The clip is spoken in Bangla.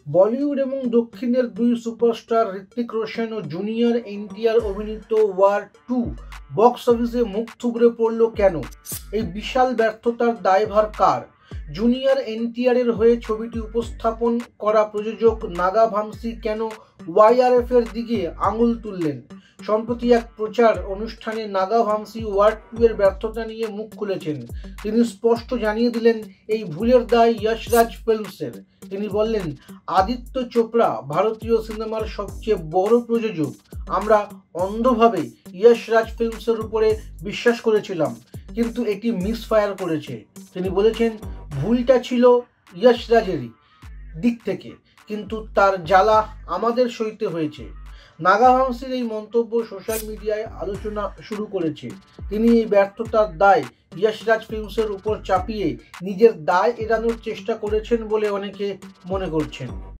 বলিউড এবং দক্ষিণের দুই সুপারস্টার ঋত্বিক রোশন ও জুনিয়র এনটিআর অভিনীত ওয়ার 2 বক্স অফিসে মুখ থুবড়ে পড়ল কেন? এই বিশাল ব্যর্থতার দায়ভার কার? জুনিয়র এনটিআর এর হয়ে ছবিটি উপস্থাপন করা প্রযোজক নাগা ভামসি কেন ওয়াইআরএফ এর দিকে আঙুল তুললেন? সম্প্রতি এক প্রচার অনুষ্ঠানে নাগা ভামসি ওয়ার 2 এর ব্যর্থতা নিয়ে মুখ খুলেছেন। তিনি স্পষ্ট জানিয়ে দিলেন এই ভুলের দায় যশ রাজ ফিল্মসের। তিনি বললেন, আদিত্য চোপড়া ভারতীয় সিনেমার সবচেয়ে বড় প্রযোজক। আমরা অন্ধভাবে যশ রাজ ফিল্মসের উপরে বিশ্বাস করেছিলাম, কিন্তু এটি মিসফায়ার করেছে। তিনি বলেছেন, ভুলটা ছিল যশ রাজেরই দিক থেকে, কিন্তু তার জ্বালা আমাদের সইতে হয়েছে। নাগা ভামসির এই মন্তব্য সোশ্যাল মিডিয়ায় আলোচনা শুরু করেছে। তিনি এই ব্যর্থতার দায় যশ রাজ ফিল্মসের উপর চাপিয়ে নিজের দায় এড়ানোর চেষ্টা করেছেন বলে অনেকে মনে করছেন।